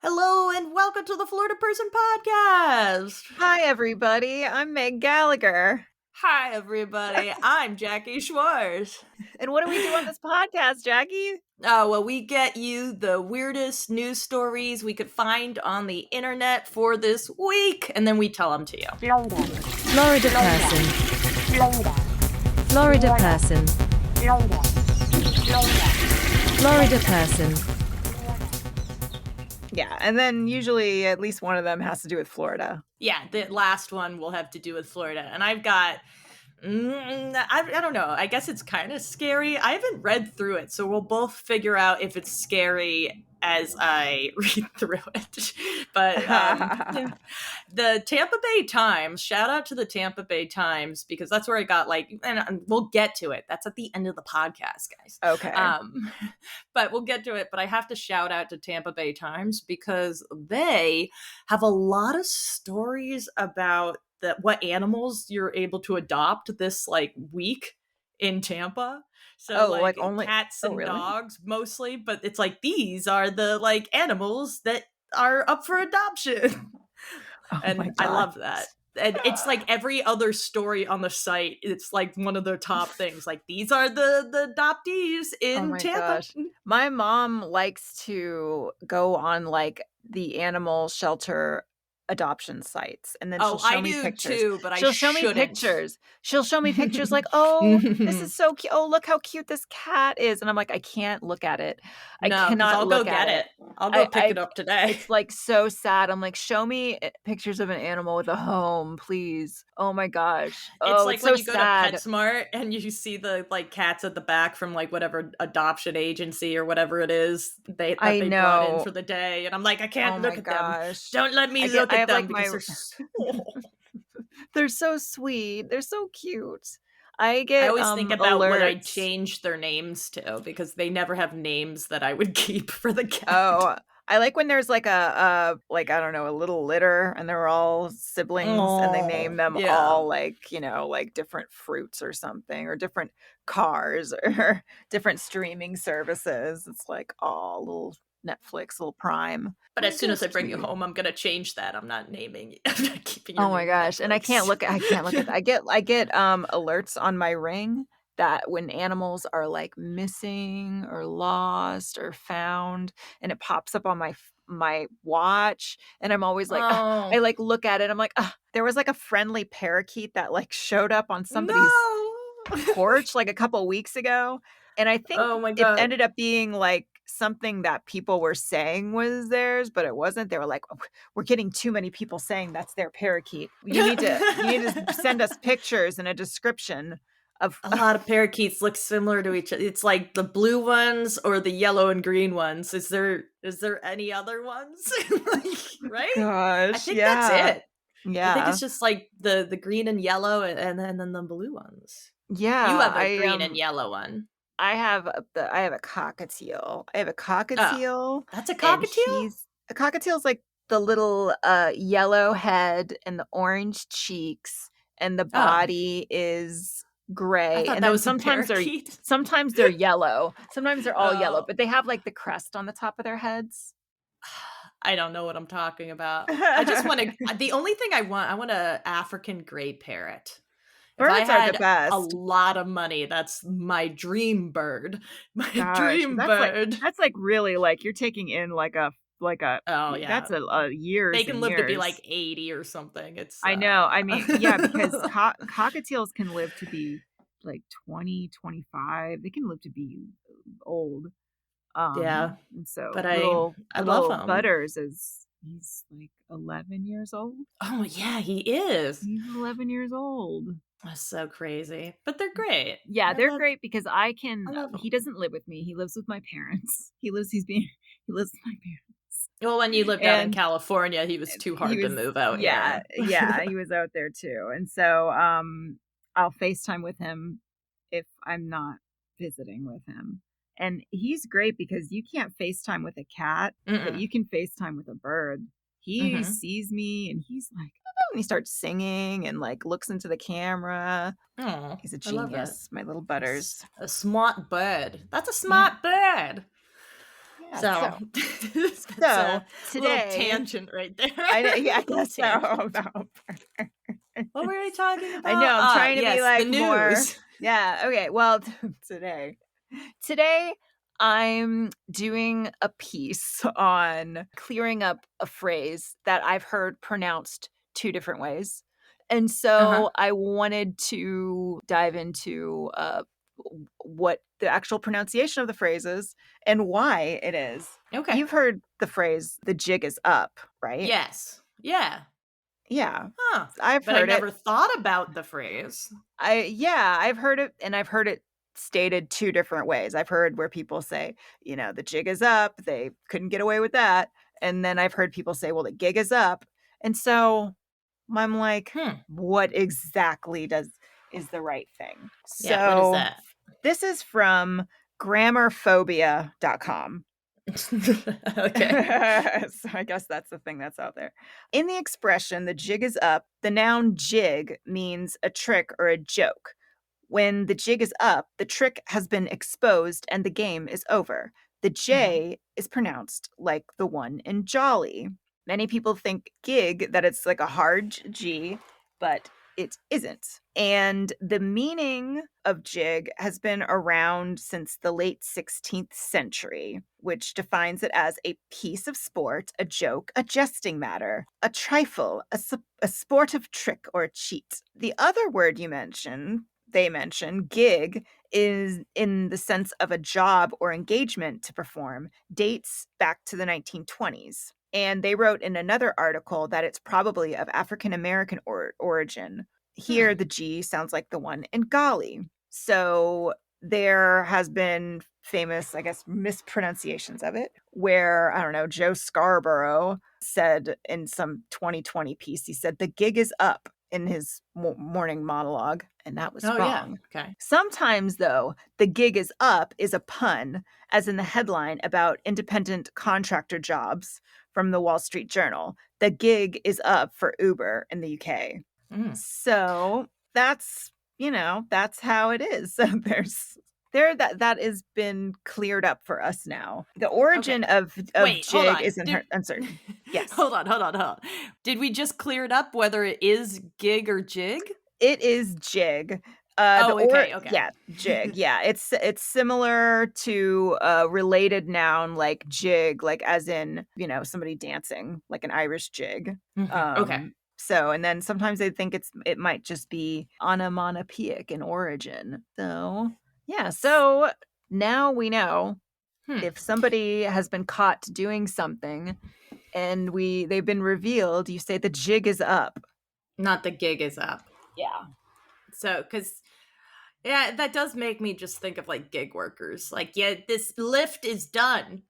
Hello and welcome to the Florida Person Podcast. Hi, everybody. I'm Meg Gallagher. Hi, everybody. I'm Jackie Schwartz. And what do we do on this podcast, Jackie? Oh, well, we get you the weirdest news stories we could find on the internet for this week, and then we tell them to you. Florida person. Florida person. Florida person. Yeah, and then usually at least one of them has to do with Florida. Yeah, the last one will have to do with Florida. And I've got, I don't know, I guess it's kind of scary. I haven't read through it, so we'll both figure out if it's scary as I read through it. But the Tampa Bay Times, shout out to the Tampa Bay Times, because that's where I got and we'll get to it. That's at the end of the podcast, guys. Okay. But we'll get to it. But I have to shout out to Tampa Bay Times because they have a lot of stories about what animals you're able to adopt this week in Tampa. So only cats and really? dogs mostly, but it's these are the animals that are up for adoption. And I love that. And it's every other story on the site, it's one of their top things. These are the adoptees in Tampa. Gosh. My mom likes to go on the animal shelter adoption sites, and then she'll show me pictures too, but she'll show me pictures. She'll show me pictures oh, this is so cute. Oh, look how cute this cat is. And I'm like, I can't look at it. I cannot I'll look go at get it. I'll go pick it up today. It's so sad. I'm like, show me pictures of an animal with a home, please. Oh my gosh. It's it's when so you go sad. to PetSmart and you see the cats at the back from whatever adoption agency or whatever it is they brought in for the day, and I'm like, I can't look at them. Don't let me look at them because they're so sweet. They're so cute. I always think about alerts. what I'd change their names to, because they never have names that I would keep for the cat. Oh, I like when there's a I don't know, a little litter, and they're all siblings, and they name them all different fruits or something, or different cars or different streaming services. It's little Netflix, little Prime. But as soon as I bring you home, I'm gonna change that. I'm not naming. I'm not keeping. Your oh my gosh! Netflix. And I can't look at. I get alerts on my Ring that when animals are missing or lost or found, and it pops up on my watch, and I'm always I look at it. I'm like, there was a friendly parakeet that showed up on somebody's porch a couple weeks ago, and I think it ended up being something that people were saying was theirs, but it wasn't. They were like, we're getting too many people saying that's their parakeet. You need to send us pictures and a description of. A lot of parakeets look similar to each other. It's the blue ones or the yellow and green ones. Is there any other ones? Right? Gosh, I think that's it. Yeah, I think it's just the green and yellow, and then the blue ones. Yeah, you have a green and yellow one. I have a cockatiel. I have a cockatiel. Oh, that's a cockatiel? A cockatiel's the little yellow head and the orange cheeks, and the body is gray. And then sometimes they're yellow. Sometimes they're all yellow, but they have the crest on the top of their heads. I don't know what I'm talking about. I just want to. The only thing I want a African gray parrot. Birds are the best. A lot of money. That's my dream bird. Dream bird. That's really you're taking in a oh yeah. That's a years. They can live to be 80 or something. It's I know. I mean, yeah, because cockatiels can live to be 20, 25. They can live to be old. Yeah. And so, but I love him. Butters he's 11 years old. Oh yeah, he is. He's 11 years old. That's so crazy. But they're great. Yeah, they're great because he doesn't live with me. He lives with my parents. He lives with my parents. Well, when you lived out in California, he was too hard to move out. Yeah, he was out there too. And so I'll FaceTime with him if I'm not visiting with him. And he's great because you can't FaceTime with a cat, but you can FaceTime with a bird. He sees me and he's like, and he starts singing and looks into the camera. Oh, he's a genius. My little Butters. A smart bird. That's a smart bird. Yeah. So, that's So a little today, tangent right there. I Little guess so. tangent. About What were we talking about? I know. I'm trying to be Yes, the like more. news. Yeah. Okay. Well, today I'm doing a piece on clearing up a phrase that I've heard pronounced two different ways. And Uh-huh. so I wanted to dive into what the actual pronunciation of the phrase is and why it is. Okay. You've heard the phrase, the jig is up, right? Yes. Yeah. Yeah. Huh. I've But I heard it. never thought about the phrase. I've heard it, and I've heard it stated two different ways. I've heard where people say, the jig is up, they couldn't get away with that. And then I've heard people say, well, the gig is up. And so I'm like, what exactly is the right thing? Yeah, what is So that? this is from grammarphobia.com. Okay. So I guess that's the thing that's out there. In the expression, the jig is up, the noun jig means a trick or a joke. When the jig is up, the trick has been exposed and the game is over. The J is pronounced like the one in jolly. Many people think gig, that it's like a hard G, but it isn't. And the meaning of jig has been around since the late 16th century, which defines it as a piece of sport, a joke, a jesting matter, a trifle, a sportive trick or a cheat. The other word they mention, gig, is in the sense of a job or engagement to perform, dates back to the 1920s. And they wrote in another article that it's probably of African American origin. Here, the G sounds like the one in golly. So there has been famous, I guess, mispronunciations of it, where, I don't know, Joe Scarborough said in some 2020 piece, he said, the gig is up in his morning monologue, and that was wrong. Yeah. Okay. Sometimes, though, the gig is up is a pun, as in the headline about independent contractor jobs from the Wall Street Journal. The gig is up for Uber in the UK. So that's how it is. So that has been cleared up for us now. The origin of jig is uncertain. Yes. Hold on. Did we just clear it up whether it is gig or jig? It is jig. Okay. Yeah, jig. Yeah, it's similar to a related noun like jig, like as in, somebody dancing, like an Irish jig. Okay. So, and then sometimes they think it might just be onomatopoeic in origin. So, yeah. So now we know if somebody has been caught doing something and they've been revealed, you say the jig is up. Not the gig is up. Yeah. So, that does make me just think of like gig workers. Like, yeah, this lift is done.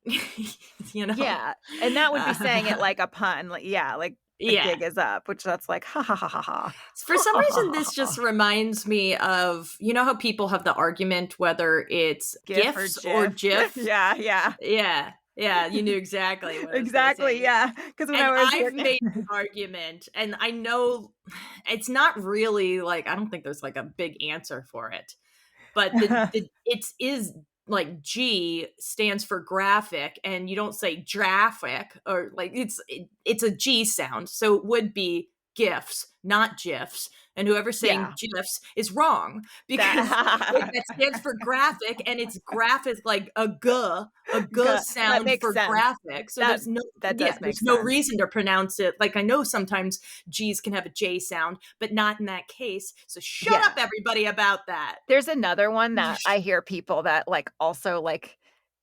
Yeah. And that would be saying it like a pun. Like, yeah, like the gig is up, which that's like, ha ha ha ha ha. For some reason, this just reminds me of, how people have the argument whether it's GIFs or GIF. Yeah, you knew exactly what exactly, yeah. Because I've made an argument, and I know it's not really like, I don't think there's like a big answer for it, but it is like G stands for graphic, and you don't say graphic, or like it's a G sound, so it would be GIFs, not GIFs. And whoever's saying GIFs is wrong, because that stands for graphic, and it's graphic like a G sound for sense. graphic. So there's no reason to pronounce it. Like, I know sometimes G's can have a J sound, but not in that case. So shut up, everybody, about that. There's another one that I hear people that like also like,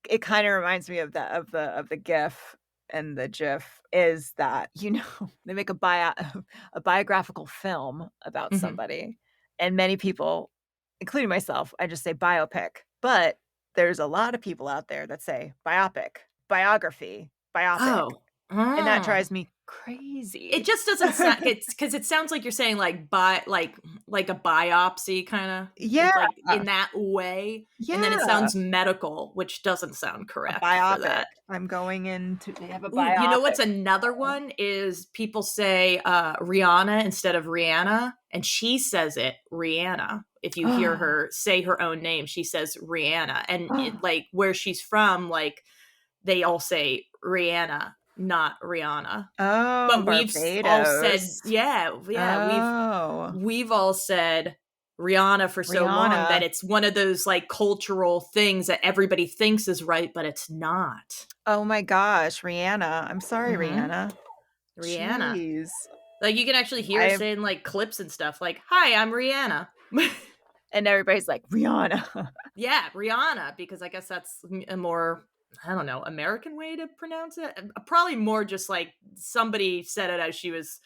it kind of reminds me of the GIF and the GIF, is that, they make a biographical film about somebody, and many people, including myself, I just say biopic, but there's a lot of people out there that say biopic, biography, biopic. And that drives me crazy. It just doesn't sound, because it sounds like you're saying like like a biopsy kind of, like in that way, and then it sounds medical, which doesn't sound correct. A biopic. For that. I'm going into, they have a biopic. You know what's another one is people say Rhianna instead of Rhianna, and she says it Rhianna. If you hear her say her own name, she says Rhianna, and like where she's from, like they all say Rhianna, not Rhianna. Oh, But we've all said, Barbados. yeah, Oh, we've all said Rihanna for so long that Rihanna. it's one of those like cultural things that everybody thinks is right, but it's not. Oh my gosh, Rihanna. I'm sorry, Mm-hmm. Rihanna. Rihanna. Jeez. Like you can actually hear her I've saying like clips and stuff like, "Hi, I'm Rihanna." and everybody's like, Rihanna. Yeah, Rihanna, because I guess that's a more, I don't know, American way to pronounce it. Probably more just like somebody said it as she was,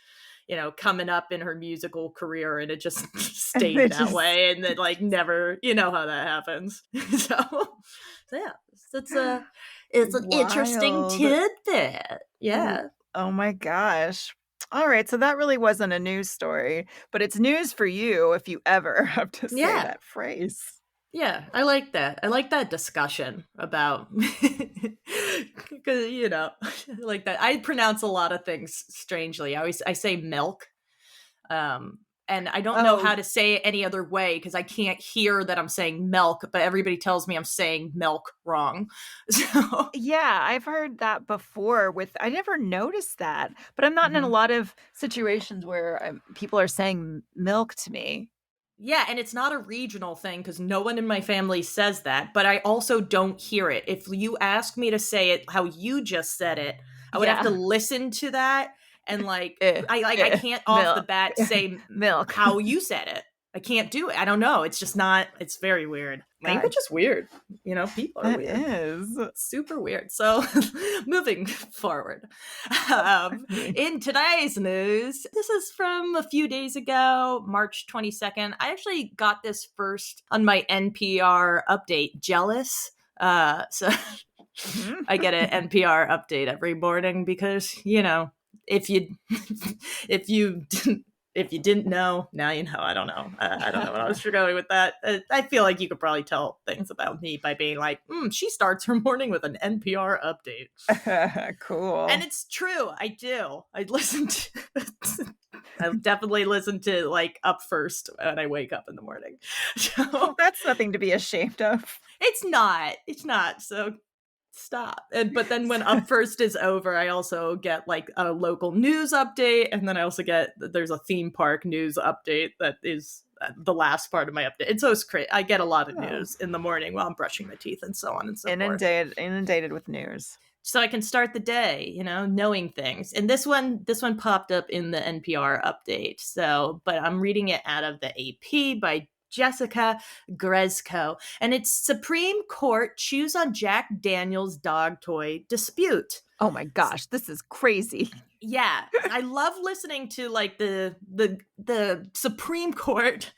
coming up in her musical career, and it just And stayed it that just way, and then like never, you know how that happens. So yeah, it's an interesting wild. tidbit. Yeah. Oh my gosh. All right, so that really wasn't a news story, but it's news for you if you ever have to say Yeah. that phrase. Yeah, I like that. I like that discussion about because like that. I pronounce a lot of things strangely. I say milk, um, and I don't know Oh, how to say it any other way because I can't hear that I'm saying milk, but everybody tells me I'm saying milk wrong. So yeah, I've heard that before I never noticed that, but I'm not in a Mhm. lot of situations where people are saying milk to me. Yeah, and it's not a regional thing because no one in my family says that, but I also don't hear it. If you ask me to say it how you just said it, I would have to Yeah. listen to that and I can't off the Milk. bat say Milk. how you said it. I can't do it. I don't know. It's just not, it's very weird. God, Language is weird. People are that weird. is. Super weird. So, moving forward, in today's news, this is from a few days ago, March 22nd. I actually got this first on my NPR update. Jealous. So Mhm. I get an NPR update every morning because if you if you if you didn't know, now you know. I don't know. I don't know what I was going with that. I feel like you could probably tell things about me by being like, she starts her morning with an NPR update. And Cool. it's true. I do. I listen to I definitely listen to like Up First when I wake up in the morning. Well, So that's nothing to be ashamed of. it's not. It's not. So stop. But then when Up First is over, I also get like a local news update, and then I also get there's a theme park news update that is the last part of my update. And so it's great. I get a lot of Oh. news in the morning while I'm brushing my teeth and so on and so forth. Inundated with news. So I can start the day, knowing things. And this one popped up in the NPR update. So, but I'm reading it out of the AP by Jessica Grezko, and it's Supreme Court chews on Jack Daniels dog toy dispute. Oh my gosh, this is crazy. Yeah, I love listening to like the Supreme Court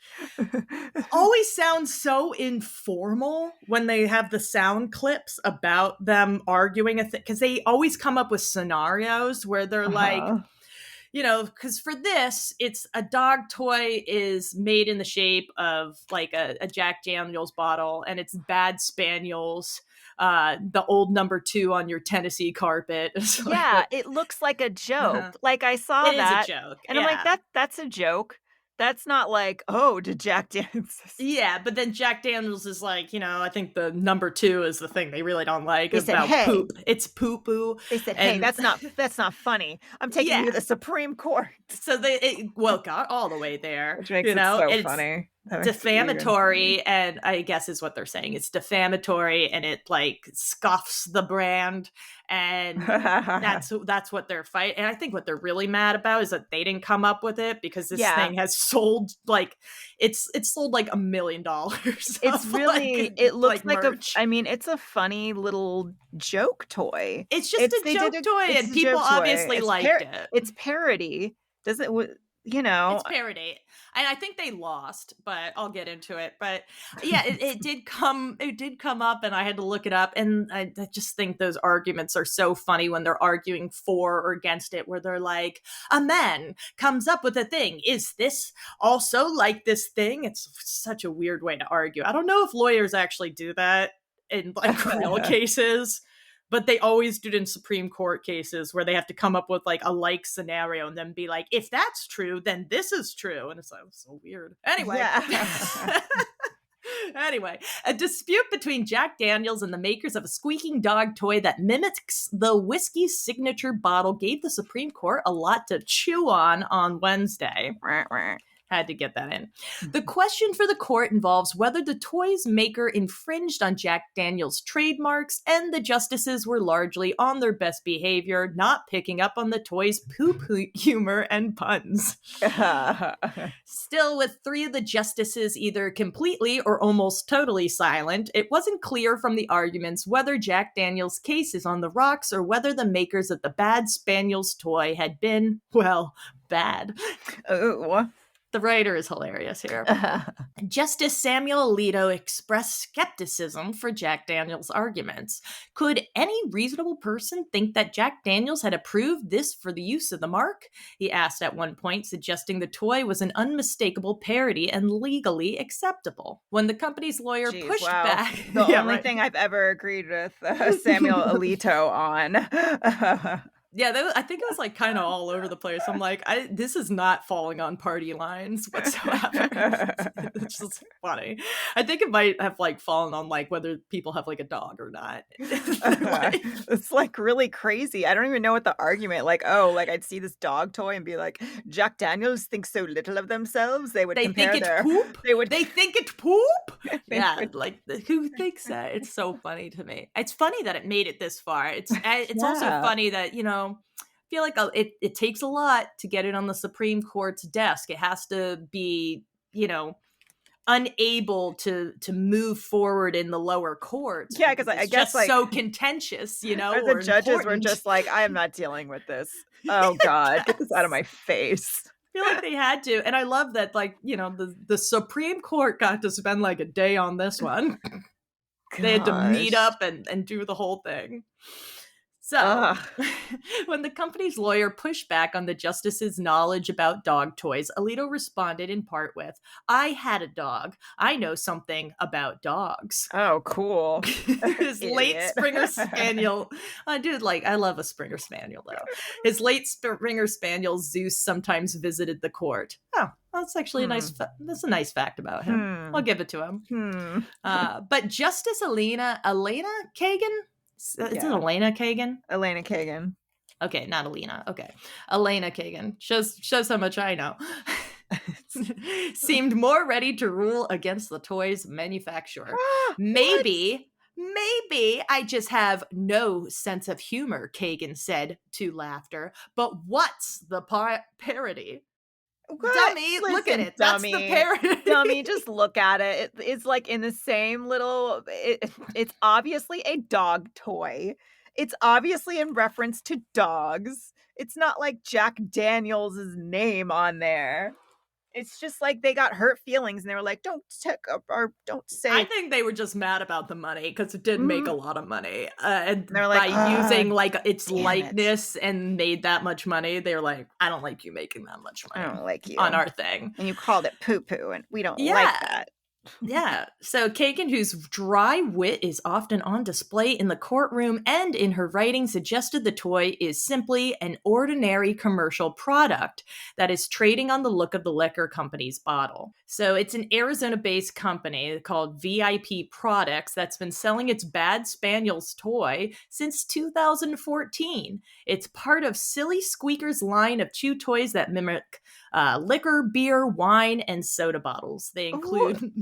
always sounds so informal when they have the sound clips about them arguing a thing because they always come up with scenarios where they're like, Uh-huh. because for this, it's a dog toy is made in the shape of like a Jack Daniels bottle, and it's bad spaniels. The old number 2 on your Tennessee carpet. Yeah, it looks like a Uh-huh. joke. Like I saw It is a that joke. and I'm like, Yeah. that's a joke. That's not like, oh, did Jack Daniels. Yeah, but then Jack Daniels is like, I think the number 2 is the thing they really don't like They said, about hey. poop. It's poo-poo. They said, hey, And that's not funny. I'm taking you yeah, to the Supreme Court. so got all the way there, Which makes it so it's funny. That makes it even funny. defamatory, and I guess is what they're saying. It's defamatory, and it like scoffs the brand, and that's what they're fighting. And I think what they're really mad about is that they didn't come up with it because this Yeah. thing has sold like it's sold like $1 million. It's really it looks like merch. it's a funny little joke toy. It's just a joke toy, and It's a people joke toy. obviously liked it. It's parody. Does it you know, It's parody, and I think they lost, but I'll get into it. But yeah, it did come up, and I had to look it up, and I just think those arguments are so funny when they're arguing for or against it, where they're like, a man comes up with a thing, is this also like this thing? It's such a weird way to argue. I don't know if lawyers actually do that in like real cases, but they always do it in Supreme Court cases where they have to come up with like a like scenario and then be like, if that's true, then this is true. And it's like, so weird. Anyway. Yeah. Anyway, a dispute between Jack Daniels and the makers of a squeaking dog toy that mimics the whiskey's signature bottle gave the Supreme Court a lot to chew on Wednesday. Had to get that in. The question for the court involves whether the toy's maker infringed on Jack Daniels' trademarks, and the justices were largely on their best behavior, not picking up on the toy's poop humor and puns. Still, with 3 of the justices either completely or almost totally silent, it wasn't clear from the arguments whether Jack Daniels' case is on the rocks or whether the makers of the Bad Spaniels toy had been, well, bad. Ooh. The writer is hilarious here. Justice Samuel Alito expressed skepticism for Jack Daniels' arguments. Could any reasonable person think that Jack Daniels had approved this for the use of the mark? He asked at one point, suggesting the toy was an unmistakable parody and legally acceptable. When the company's lawyer pushed back... The only thing I've ever agreed with Samuel Alito on. Yeah, I think it was like kind of all over the place. I'm like, this is not falling on party lines whatsoever. It's just funny. I think it might have like fallen on like whether people have like a dog or not. It's like really crazy. I don't even know what the argument, like, I'd see this dog toy and be like, Jack Daniels thinks so little of themselves. They think it's poop. They think it's poop. Yeah, like who thinks that? It's so funny to me. It's funny that it made it this far. It's also funny that, you know, I feel like it takes a lot to get it on the Supreme Court's desk. It has to be, you know, unable to move forward in the lower courts. Yeah, because I guess just like so contentious, you know. Or the judges were just like, I am not dealing with this. Oh God, get this out of my face. I feel like they had to, and I love that. Like, you know, the Supreme Court got to spend like a day on this one. They had to meet up and do the whole thing. So, when the company's lawyer pushed back on the justice's knowledge about dog toys, Alito responded in part with, I had a dog. I know something about dogs. Oh, cool. His late Springer Spaniel. I love a Springer Spaniel, though. His late Springer Spaniel, Zeus, sometimes visited the court. Oh, that's actually a nice fact about him. I'll give it to him. But Justice Elena Kagan? Is it Elena Kagan? Elena Kagan. Okay, not Alina. Okay. Elena Kagan. Shows how much I know. Seemed more ready to rule against the toy's manufacturer. Maybe I just have no sense of humor, Kagan said to laughter. But what's the parody? What? Dummy, Listen, look at it. Dummy, that's the parody. Dummy, just look at it. It's like in the same little... It's obviously a dog toy. It's obviously in reference to dogs. It's not like Jack Daniels' name on there. It's just like they got hurt feelings and they were like, don't say. I think they were just mad about the money because it did make a lot of money. And they're like, by using like its likeness and made that much money, they're like, I don't like you making that much money. I don't like you on our thing. And you called it poo-poo and we don't like that. Yeah. So Kagan, whose dry wit is often on display in the courtroom and in her writing, suggested the toy is simply an ordinary commercial product that is trading on the look of the liquor company's bottle. So it's an Arizona-based company called VIP Products that's been selling its Bad Spaniels toy since 2014. It's part of Silly Squeaker's line of chew toys that mimic liquor, beer, wine, and soda bottles. They include...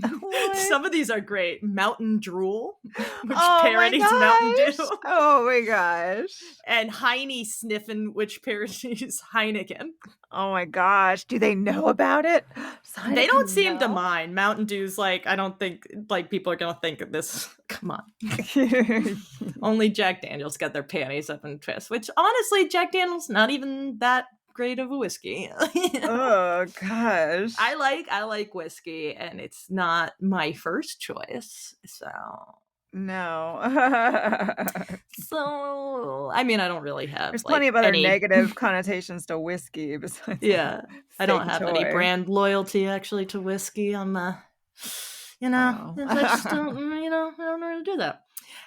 Some of these are great. Mountain Drool, which parodies Mountain Dew. Oh my gosh. And Heine Sniffin, which parodies Heineken. Oh my gosh. Do they know about it? They don't seem to mind. Mountain Dew's like, I don't think like people are gonna think of this. Come on. Only Jack Daniels got their panties up in a twist, which honestly, Jack Daniels not even that great of a whiskey. Oh gosh. I like whiskey and it's not my first choice. So no. So I mean I don't really have there's plenty of other negative connotations to whiskey besides I don't have any brand loyalty actually to whiskey. I'm I just don't I don't know how to do that.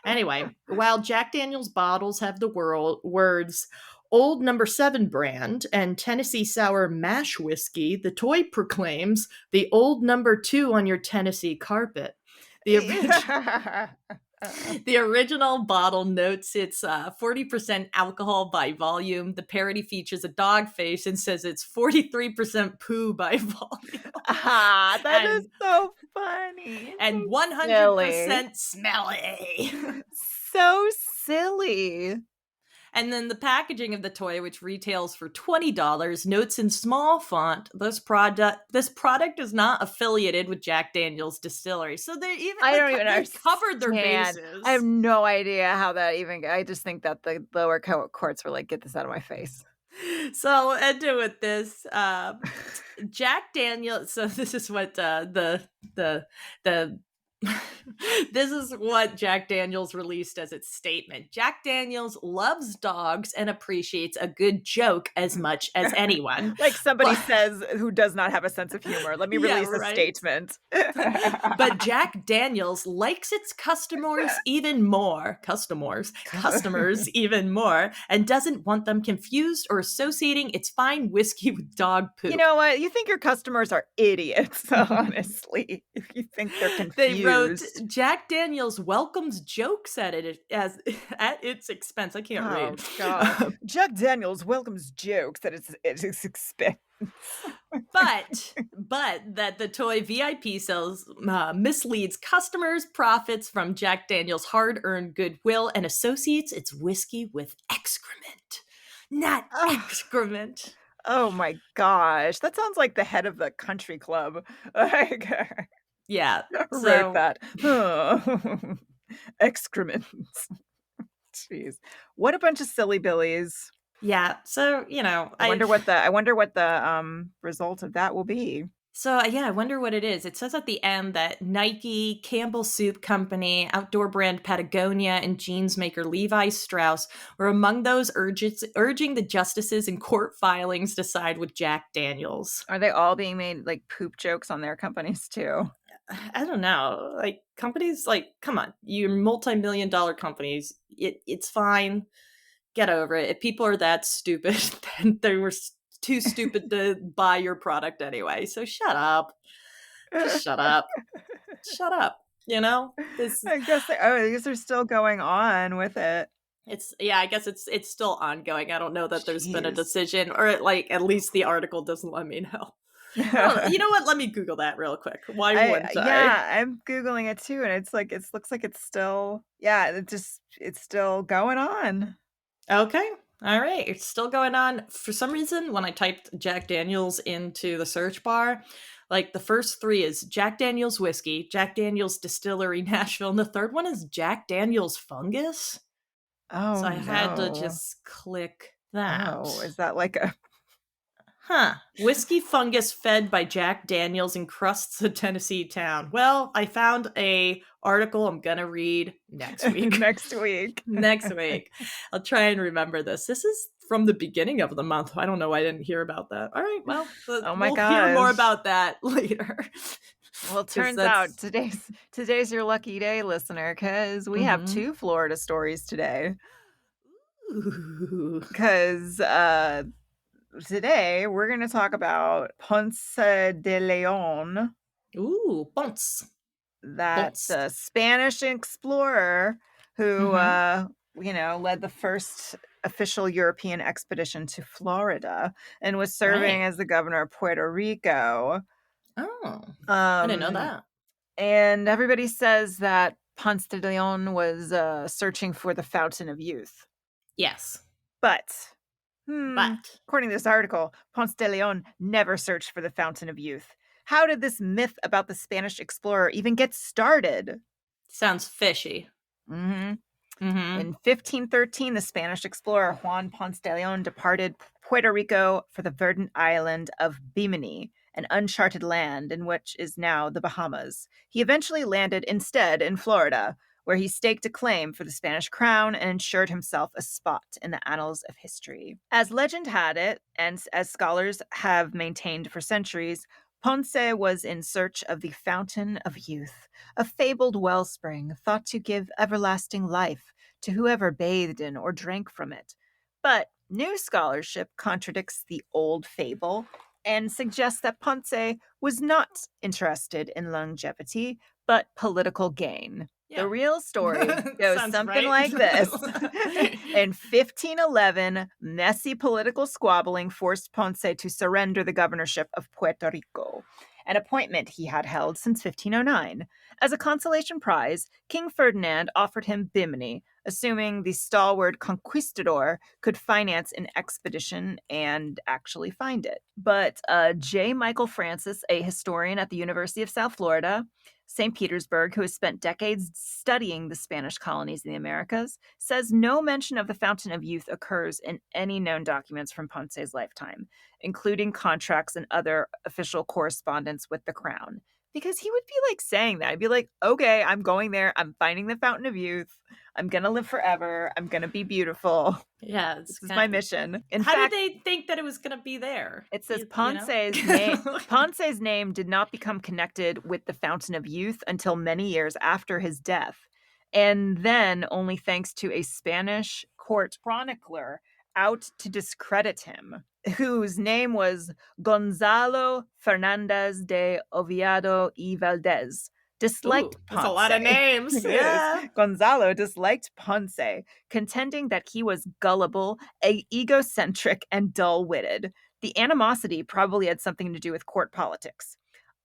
Anyway, while Jack Daniels bottles have the words Old No. 7 brand and Tennessee Sour Mash Whiskey, the toy proclaims the Old No. 2 on your Tennessee carpet. The original bottle notes it's 40% alcohol by volume. The parody features a dog face and says it's 43% poo by volume. That is so funny. And So 100% smelly. So silly. And then the packaging of the toy, which retails for $20, notes in small font, this product is not affiliated with Jack Daniel's Distillery. So they even I don't even understand. covered their bases. I have no idea how that even. I just think that the lower courts were like, get this out of my face. So I'll end it with this. Jack Daniels. So this is what the this is what Jack Daniels released as its statement. Jack Daniels loves dogs and appreciates a good joke as much as anyone. Like somebody says who does not have a sense of humor. Let me release a statement. But Jack Daniels likes its customers even more, even more, and doesn't want them confused or associating its fine whiskey with dog poop. You know what? You think your customers are idiots, honestly, if you think they're confused. They wrote, Jack Daniels welcomes jokes at its expense. I can't read. God. Jack Daniels welcomes jokes at its expense. but that the toy VIP sells misleads customers, profits from Jack Daniels' hard-earned goodwill, and associates its whiskey with excrement. Not excrement. Oh my gosh. That sounds like the head of the country club. Yeah. Wrote that. Excrements. Jeez. What a bunch of silly billies. Yeah. So, I wonder what the result of that will be. So, yeah, I wonder what it is. It says at the end that Nike, Campbell Soup Company, outdoor brand Patagonia, and jeans maker Levi Strauss were among those urging the justices in court filings to side with Jack Daniels. Are they all being made like poop jokes on their companies too? I don't know. Like companies, like, come on, you're multi-million-dollar companies. It's fine. Get over it. If people are that stupid, then they were too stupid to buy your product anyway. So shut up. Just shut up. Shut up. I guess they're still going on with it. I guess it's still ongoing. I don't know that there's been a decision, or at least the article doesn't let me know. You know what? Let me Google that real quick. Why wouldn't I? Yeah, I'm Googling it too, and it's like it looks like it's still it's still going on. Okay. All right. It's still going on. For some reason, when I typed Jack Daniels into the search bar, like the first three is Jack Daniels Whiskey, Jack Daniels Distillery Nashville, and the third one is Jack Daniels Fungus. Oh, so I had to just click that. Oh, is that like a... Whiskey fungus fed by Jack Daniels encrusts a Tennessee town. Well, I found a article I'm gonna read next week. Next week. I'll try and remember this. This is from the beginning of the month. I don't know why I didn't hear about that. All right, well, oh my we'll hear more about that later. Well, it turns out today's your lucky day, listener, because we have 2 Florida stories today. Because today we're going to talk about Ponce de Leon. Ooh, Ponce. That's a Spanish explorer who, led the first official European expedition to Florida and was serving as the governor of Puerto Rico. Oh, I didn't know that. And everybody says that Ponce de Leon was searching for the Fountain of Youth. Yes. But according to this article, Ponce de Leon never searched for the Fountain of Youth. How did this myth about the Spanish explorer even get started? Sounds fishy. In 1513, the Spanish explorer Juan Ponce de Leon departed Puerto Rico for the verdant island of Bimini, an uncharted land in which is now the Bahamas. He eventually landed instead in Florida, where he staked a claim for the Spanish crown and ensured himself a spot in the annals of history. As legend had it, and as scholars have maintained for centuries, Ponce was in search of the Fountain of Youth, a fabled wellspring thought to give everlasting life to whoever bathed in or drank from it. But new scholarship contradicts the old fable and suggests that Ponce was not interested in longevity, but political gain. Yeah. The real story goes Sounds something right. like this. In 1511, messy political squabbling forced Ponce to surrender the governorship of Puerto Rico, an appointment he had held since 1509. As a consolation prize, King Ferdinand offered him Bimini, assuming the stalwart conquistador could finance an expedition and actually find it. But J. Michael Francis, a historian at the University of South Florida, St. Petersburg, who has spent decades studying the Spanish colonies in the Americas, says no mention of the Fountain of Youth occurs in any known documents from Ponce's lifetime, including contracts and other official correspondence with the crown. Because he would be like saying that. I'd be like, okay, I'm going there. I'm finding the Fountain of Youth. I'm going to live forever. I'm going to be beautiful. Yeah. This is my mission. In How fact, did they think that it was going to be there? it says You know? Ponce's name. Ponce's name did not become connected with the Fountain of Youth until many years after his death, and then only thanks to a Spanish court chronicler out to discredit him, whose name was Gonzalo Fernandez de Oviedo y Valdez. Disliked Ooh, Ponce. that's a lot of names. It is. Yeah. Gonzalo disliked Ponce, contending that he was gullible, egocentric, and dull-witted. The animosity probably had something to do with court politics.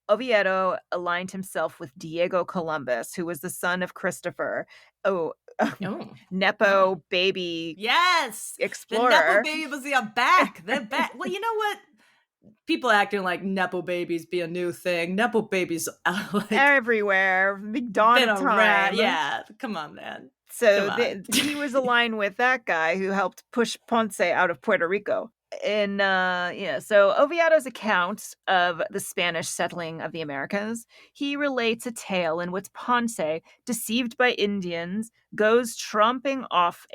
Oviedo aligned himself with Diego Columbus, who was the son of Christopher. Oh. Nepo baby Yes. explorer. The Nepo babies are back. They're back. Well, you know what? People acting like Nepo babies be a new thing. Nepo babies are like everywhere. Big dawn been of time. around. Yeah. Come on, man. So Come on. he was aligned with that guy who helped push Ponce out of Puerto Rico. So Oviedo's account of the Spanish settling of the Americas, he relates a tale in which Ponce, deceived by Indians, goes tromping off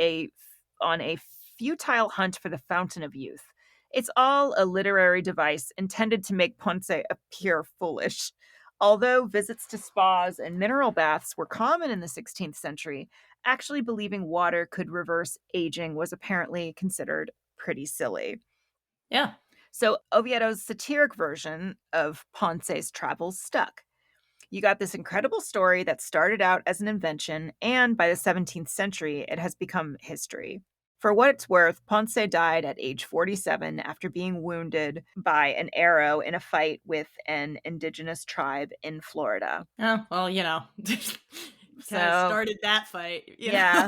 on a futile hunt for the Fountain of Youth. It's all a literary device intended to make Ponce appear foolish. Although visits to spas and mineral baths were common in the 16th century, actually believing water could reverse aging was apparently considered pretty silly. Yeah. So Oviedo's satiric version of Ponce's travels stuck. You got this incredible story that started out as an invention, and by the 17th century, it has become history. For what it's worth, Ponce died at age 47 after being wounded by an arrow in a fight with an indigenous tribe in Florida. Oh, well, you know. Started that fight. Yeah.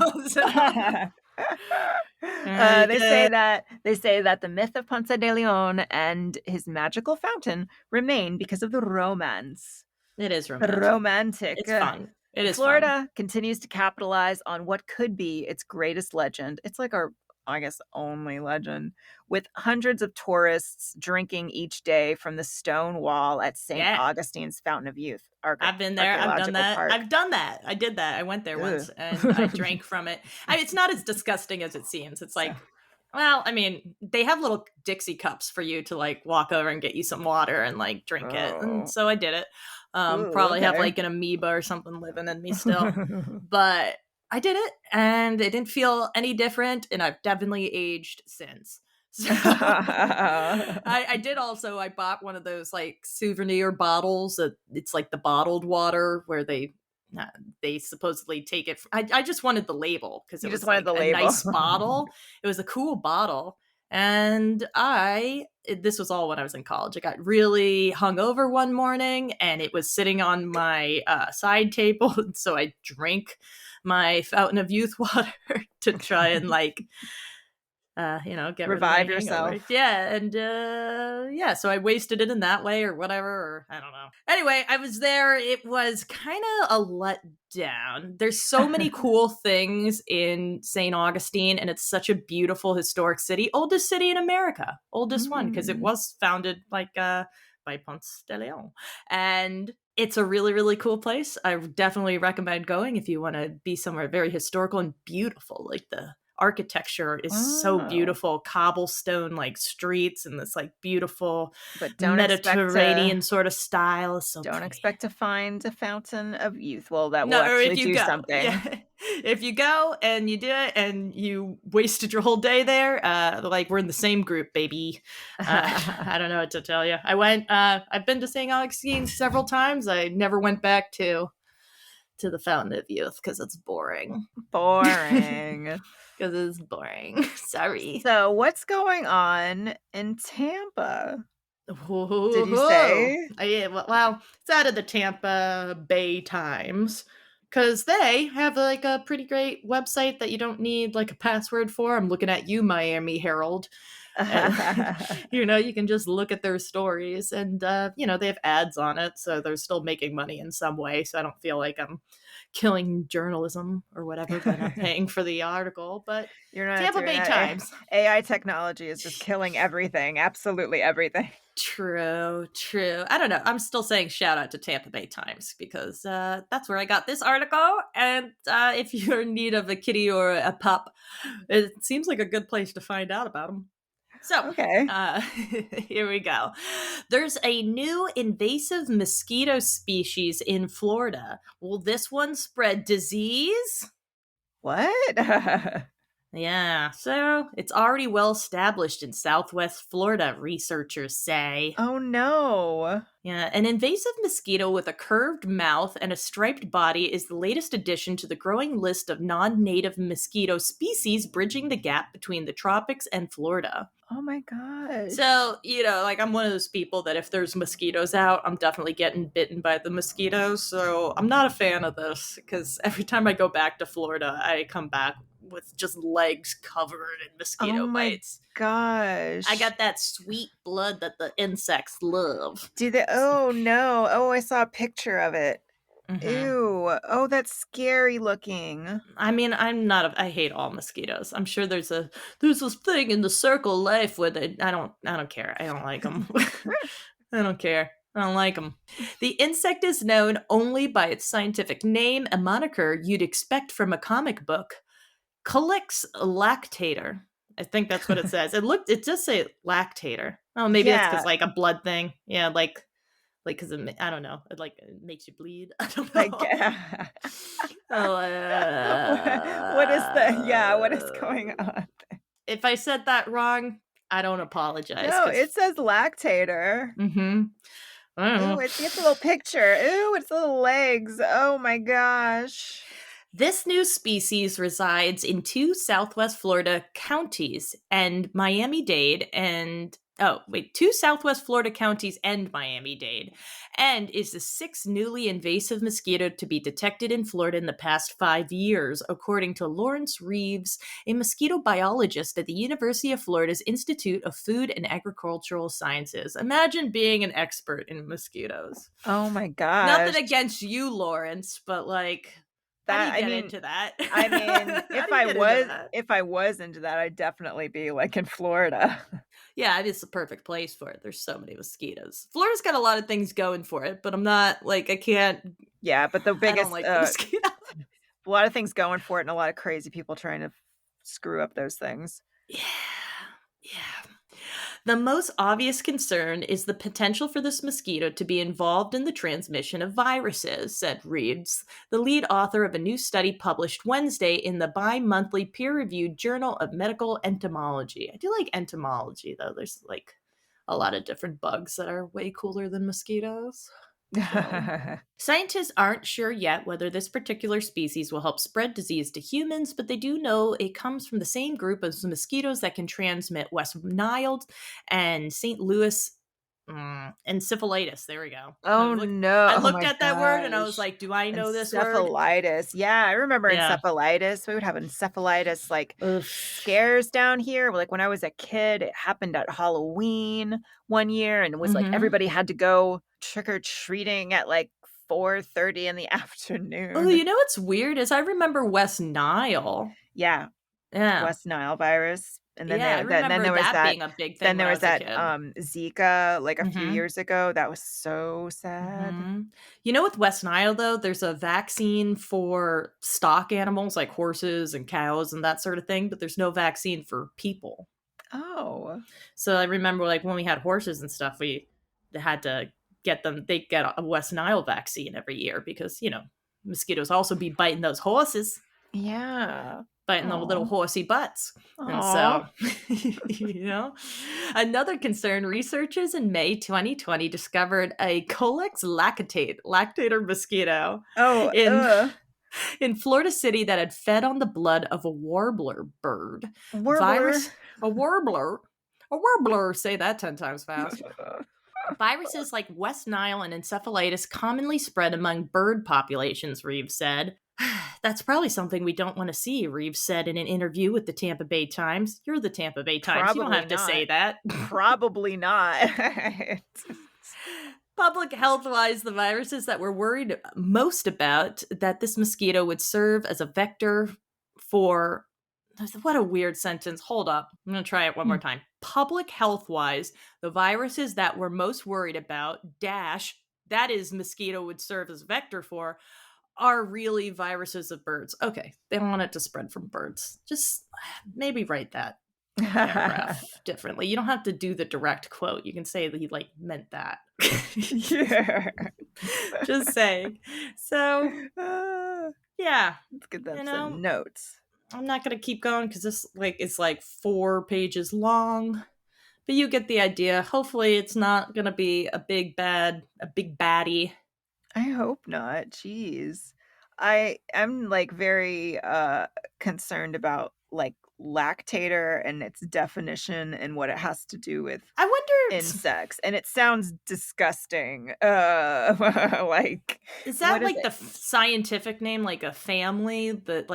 They say that the myth of Ponce de Leon and his magical fountain remain because of the romance. It is romantic. Romantic. It's fun. It is Florida fun. continues to capitalize on what could be its greatest legend. It's like our, I guess, only legend, with hundreds of tourists drinking each day from the stone wall at St. Augustine's Fountain of Youth. I've been there. I've done that. Park. I've done that. I did that. I went there once and I drank from it. It's not as disgusting as it seems. It's like, well, I mean, they have little Dixie cups for you to like walk over and get you some water and like drink it. And so I did it. Probably have like an amoeba or something living in me still. But I did it and it didn't feel any different. And I've definitely aged since. So I did also, I bought one of those like souvenir bottles. It's like the bottled water where they supposedly take it. I just wanted the label because it was like a nice bottle. It was a cool bottle. And this was all when I was in college. I got really hungover one morning and it was sitting on my side table. And so I drank my Fountain of Youth water to try and like, get revive yourself. Yeah. And so I wasted it in that way or whatever, or I don't know. Anyway, I was there. It was kind of a letdown. There's so many cool things in St. Augustine, and it's such a beautiful historic city. Oldest city in America. Oldest one, because it was founded like by Ponce de Leon. And it's a really, really cool place. I definitely recommend going if you want to be somewhere very historical and beautiful. Like the architecture is so beautiful, cobblestone like streets and this like beautiful Mediterranean sort of style. Is so don't pretty. Expect to find a Fountain of Youth. Well, that will actually do something. Yeah. If you go and you do it and you wasted your whole day there, like we're in the same group, baby. I don't know what to tell you. I went. I've been to St. Augustine several times. I never went back to to the Fountain of Youth because it's boring. Boring. Because it's boring. Sorry. So, what's going on in Tampa? Did you Whoa. say? Yeah, well, it's out of the Tampa Bay Times because they have like a pretty great website that you don't need like a password for. I'm looking at you, Miami Herald. You can just look at their stories and they have ads on it, so they're still making money in some way. So I don't feel like I'm killing journalism or whatever by not paying for the article. But You're not Tampa doing Bay that. Times. AI technology is just killing everything. Absolutely everything. True. I don't know. I'm still saying shout out to Tampa Bay Times because that's where I got this article. And if you're in need of a kitty or a pup, it seems like a good place to find out about them. So, Okay. here we go. There's a new invasive mosquito species in Florida. Will this one spread disease? What? Yeah, so it's already well established in Southwest Florida, researchers say. Oh no. Yeah, an invasive mosquito with a curved mouth and a striped body is the latest addition to the growing list of non native mosquito species bridging the gap between the tropics and Florida. Oh my gosh. So, I'm one of those people that if there's mosquitoes out, I'm definitely getting bitten by the mosquitoes. So I'm not a fan of this because every time I go back to Florida, I come back with just legs covered in mosquito Oh my bites. gosh. I got that sweet blood that the insects love. Do they? Oh no. Oh, I saw a picture of it. Mhm. Ew. Oh, that's scary looking. I mean, I hate all mosquitoes. I'm sure there's this thing in the circle of life where I don't care. I don't like them. I don't care. I don't like them. The insect is known only by its scientific name, a moniker you'd expect from a comic book. Calyx lactator. I think that's what it says. It does say lactator. Oh, maybe that's because Yeah. like a blood thing. Yeah, like because I don't know. It makes you bleed. I don't know. Like what is what is going on? If I said that wrong, I don't apologize. No, it says lactator. Mm-hmm. I don't know. Ooh, it's a little picture. Ooh, it's little legs. Oh my gosh. This new species resides in two Southwest Florida counties and Miami-Dade two Southwest Florida counties and Miami-Dade, and is the sixth newly invasive mosquito to be detected in Florida in the past 5 years, according to Lawrence Reeves, a mosquito biologist at the University of Florida's Institute of Food and Agricultural Sciences. Imagine being an expert in mosquitoes. Oh my gosh. Nothing against you, Lawrence, but how do you get into that? I mean, if I was into that, I'd definitely be like in Florida. Yeah, it is the perfect place for it. There's so many mosquitoes. Florida's got a lot of things going for it, but I'm not I can't. Yeah, but the I biggest, don't like the mosquitoes. a lot of things going for it, and a lot of crazy people trying to screw up those things. Yeah. The most obvious concern is the potential for this mosquito to be involved in the transmission of viruses, said Reeves, the lead author of a new study published Wednesday in the bi-monthly peer-reviewed Journal of Medical Entomology. I do like entomology, though. There's a lot of different bugs that are way cooler than mosquitoes. So. Scientists aren't sure yet whether this particular species will help spread disease to humans, but they do know it comes from the same group as mosquitoes that can transmit West Nile and St. Louis encephalitis. There we go. Oh no. I looked at that word and I was like, do I know this word? Encephalitis. Yeah, I remember encephalitis. We would have encephalitis scares down here. Like when I was a kid, it happened at Halloween one year, and it was like everybody had to go trick-or-treating at 4:30 in the afternoon. Oh, you know what's weird is I remember West Nile. Yeah. West Nile virus. And then I remember there was that being a big thing. Then there was that Zika a few years ago. That was so sad. You know, with West Nile though, there's a vaccine for stock animals like horses and cows and that sort of thing, but there's no vaccine for people. Oh. So I remember when we had horses and stuff, we had to get them. They get a West Nile vaccine every year because mosquitoes also be biting those horses. Yeah. biting the little Aw. horsey butts. And so, another concern, researchers in May 2020 discovered a Colex lactator mosquito Oh, in Florida City that had fed on the blood of a warbler bird. warbler. A warbler, say that 10 times fast. Viruses like West Nile and encephalitis commonly spread among bird populations, Reeves said. That's probably something we don't want to see, Reeves said in an interview with the Tampa Bay Times. You're the Tampa Bay Times. You don't have to say that. Probably not. Public health-wise, the viruses that we're worried most about, that this mosquito would serve as a vector for... What a weird sentence. Hold up. I'm going to try it one more time. Public health-wise, the viruses that we're most worried about, that is mosquito would serve as a vector for, are really viruses of birds. Okay, they don't want it to spread from birds. Just maybe write that paragraph differently. You don't have to do the direct quote. You can say that he meant that. Yeah. Just saying. So, yeah. Let's get them some notes. I'm not going to keep going because this is 4 pages long. But you get the idea. Hopefully it's not going to be a big baddie. I hope not. Jeez. I'm very concerned about lactator and its definition and what it has to do with I wonder insects, and it sounds disgusting. Is that the scientific name, like a family that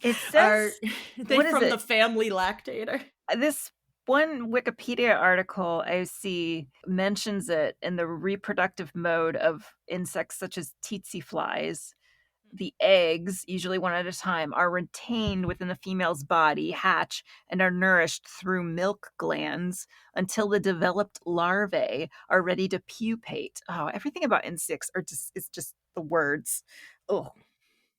it says they from the family lactator? This one Wikipedia article I see mentions it in the reproductive mode of insects such as tsetse flies. The eggs, usually one at a time, are retained within the female's body, hatch, and are nourished through milk glands until the developed larvae are ready to pupate. Oh, everything about insects is just the words. Oh.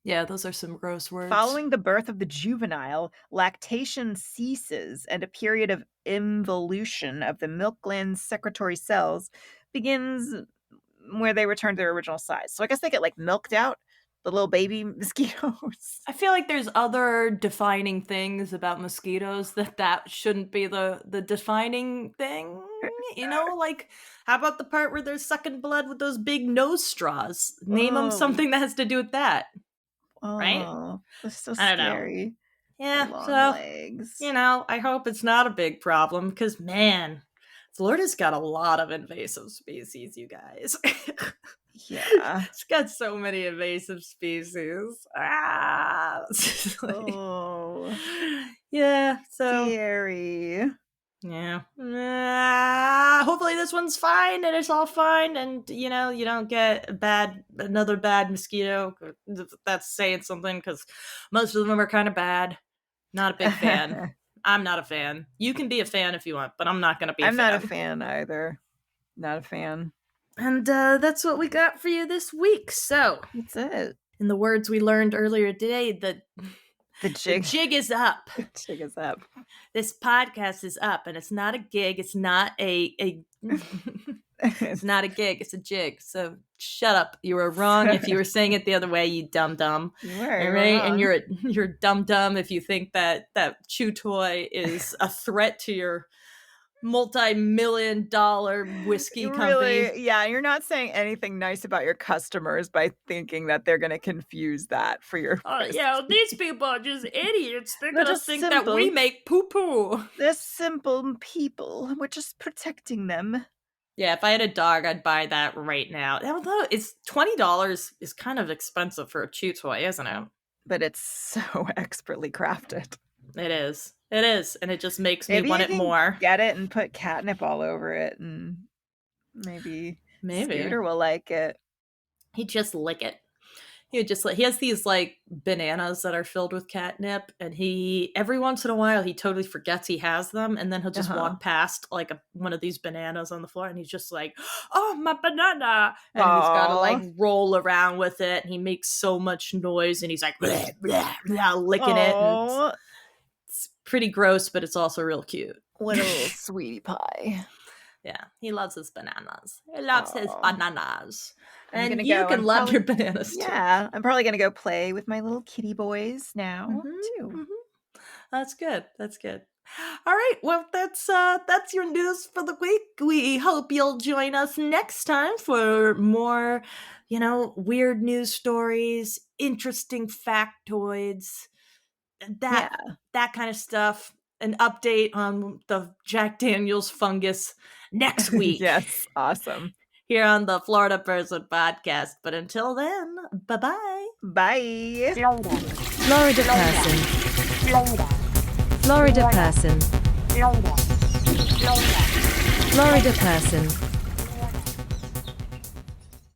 Yeah, those are some gross words. Following the birth of the juvenile, lactation ceases and a period of involution of the milk gland's secretory cells begins where they return to their original size. So I guess they get milked out, the little baby mosquitoes. I feel like there's other defining things about mosquitoes that shouldn't be the defining thing. How about the part where they're sucking blood with those big nose straws? Name them something that has to do with that. Right? Oh, that's so I don't scary. know. Yeah, long so legs. I hope it's not a big problem because man, Florida's got a lot of invasive species, you guys. Yeah, it's got so many invasive species. Yeah, so scary. Yeah. Hopefully this one's fine and it's all fine and you don't get another bad mosquito. That's saying something because most of them are kind of bad. Not a big fan. I'm not a fan. You can be a fan if you want, but I'm not going to be a fan. I'm not a fan either. Not a fan. And that's what we got for you this week. So that's it. In the words we learned earlier today, the jig is up. The jig is up. This podcast is up, and it's not a gig. It's not it's not a gig. It's a jig. So shut up. You were wrong if you were saying it the other way. You dumb. You were right, wrong. and you're dumb if you think that chew toy is a threat to your multi-million-dollar whiskey company. Really, yeah, you're not saying anything nice about your customers by thinking that they're going to confuse that for your these people are just idiots. They're going to think that we make poo-poo. They're simple people. We're just protecting them. Yeah, if I had a dog, I'd buy that right now. Although it's $20 is kind of expensive for a chew toy, isn't it? But it's so expertly crafted. It is. And it just makes me want it more. Get it and put catnip all over it, and maybe Scooter will like it. He'd just lick it. He has these bananas that are filled with catnip, and he every once in a while he totally forgets he has them, and then he'll just walk past one of these bananas on the floor, and he's just like, "Oh, my banana!" And he's got to roll around with it, and he makes so much noise, and he's like blah, blah, blah, licking it. And it's pretty gross, but it's also real cute. What a little sweetie pie. Yeah, he loves his bananas. He loves his bananas. And you can love your bananas too. Yeah, I'm probably going to go play with my little kitty boys now, too. That's good. That's good. All right. Well, that's your news for the week. We hope you'll join us next time for more, weird news stories, interesting factoids, that Yeah. that kind of stuff. An update on the Jack Daniels fungus next week Yes. Awesome. here on the Florida Person Podcast. But until then, bye-bye. Bye. Florida Person. Florida Person. Florida Person.